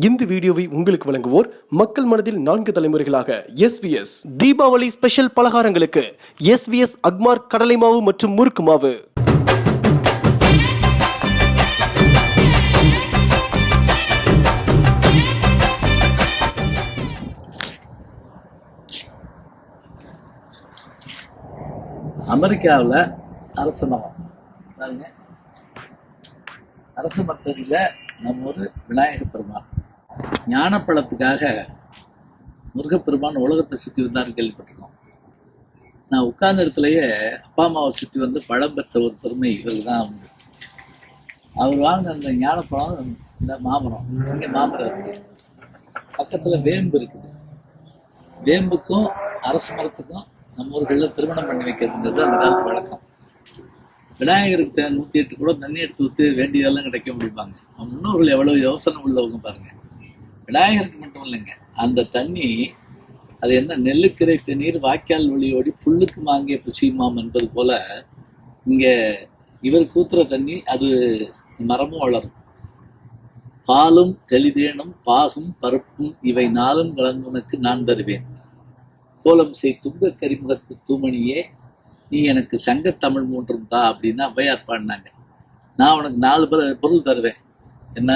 இந்த வீடியோவை உங்களுக்கு வழங்குவோர் மக்கள் மனதில் 4 தலைமுறைகளாக எஸ்விஎஸ் தீபாவளி ஸ்பெஷல் பலகாரங்களுக்கு எஸ்விஎஸ் அக்மார் கடலை மாவு மற்றும் முறுக்கு மாவு. அமெரிக்காவில் அரச மரம் பாருங்க. அரச மரத்தடியில் நம்ம ஒரு விநாயகர் பெருமான் ஞானப்பழத்துக்காக முருகப்பெருமான் உலகத்தை சுற்றி வந்தார் கேள்விப்பட்டிருக்கோம். நான் உட்கார்ந்த இடத்துலையே அப்பா அம்மாவை சுற்றி வந்து பழம் பெற்ற ஒரு பெருமை இவருக்கு தான் உண்டு. அவர் வாங்கின அந்த ஞானப்பழம் இந்த மாமரம், இங்கே மாமரம் இருக்குது, பக்கத்தில் வேம்பு இருக்குது. வேம்புக்கும் அரச மரத்துக்கும் நம்ம ஊர்களில் திருமணம் பண்ணி வைக்கிறதுங்கிறது அந்த காலத்து வழக்கம். விநாயகருக்கு 108 கூட தண்ணி எடுத்து ஊற்றி வேண்டியதெல்லாம் கிடைக்க முடிப்பாங்க. முன்னோர்கள் எவ்வளோ யோசனை உள்ளவங்க பாருங்க. விநாயகருக்கு மட்டும் இல்லைங்க, அந்த தண்ணி அது என்ன நெல்லுக்கரை தண்ணீர் வாய்க்கால் வழியோடி புல்லுக்கு மாங்கிய புசியுமாம் என்பது போல இங்கே இவர் கூத்துற தண்ணி அது மரமும் வளரும். பாலும் தெளிதேனும் பாகும் பருப்பும் இவை 4 கலந்துனக்கு நான் தருவேன். கோலம் செய் துங்க கரிமுகத்து தூமணியே நீ எனக்கு சங்கத்தமிழ் 3 தா அப்படின்னு ஔவையார் பாடினாங்க. நான் உனக்கு 4 பொருள் தருவேன். என்ன?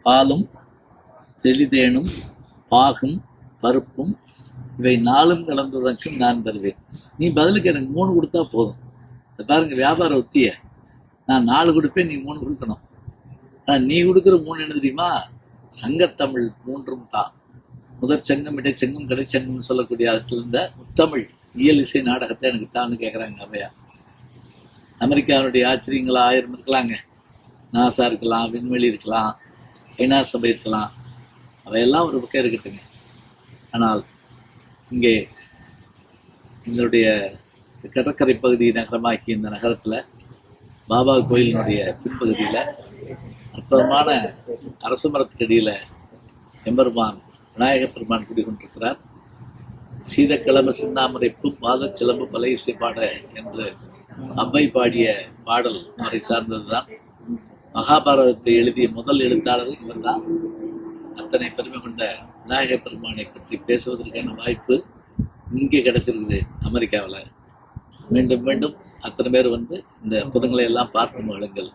பாலும் தெளிதேனும் பாகும் பருப்பும் இவை 4 கலந்துனக்கு நான் தருவேன். நீ பதிலுக்கு எனக்கு 3 கொடுத்தா போதும். பாருங்க, வியாபார உத்திய. நான் 4 கொடுப்பேன், நீ 3 கொடுக்கணும். ஆனால் நீ கொடுக்குற 3 என்ன தெரியுமா? சங்கத்தமிழ் 3 தா. முதற் சங்கம், இடைச்சங்கம், கடைச்சங்கம்னு சொல்லக்கூடிய அதுல இருந்த முத்தமிழ் இயல் இசை நாடகத்தை எனக்கு தான்னு கேட்குறாங்க ஔவையார். அமெரிக்காவுடைய ஆச்சரியங்களா 1000 இருக்கலாங்க. நாசா இருக்கலாம், விண்வெளி இருக்கலாம், ஐநா சபை இருக்கலாம், அவையெல்லாம் ஒரு பக்கம் இருக்கட்டுங்க. ஆனால் இங்கே எங்களுடைய கடற்கரை பகுதி நகரமாகிய இந்த நகரத்தில் பாபா கோயிலினுடைய பின்பகுதியில் அற்புதமான அரச மரத்துக்கடியில் எம்பெருமான் விநாயகர் பெருமான் குடிகொண்டிருக்கிறார். சீதக்கிழமை சின்னாமரைப்பும் பாத சிலம்பு பல இசை பாட என்று அவ்வை பாடிய பாடல் அவரை சார்ந்ததுதான். மகாபாரதத்தை எழுதிய முதல் எழுத்தாளர் இவர் தான். அத்தனை பெருமை கொண்ட விநாயகர் பெருமானை பற்றி பேசுவதற்கான வாய்ப்பு இங்கே கிடைச்சிருக்குது அமெரிக்காவில். மீண்டும் மீண்டும் அத்தனை பேர் வந்து இந்த புதங்களை எல்லாம் பார்த்து மகிழுங்கள்.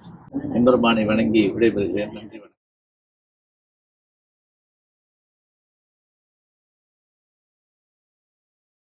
எம்பெருமானை வணங்கி விடைபெறுகிறேன். நன்றி.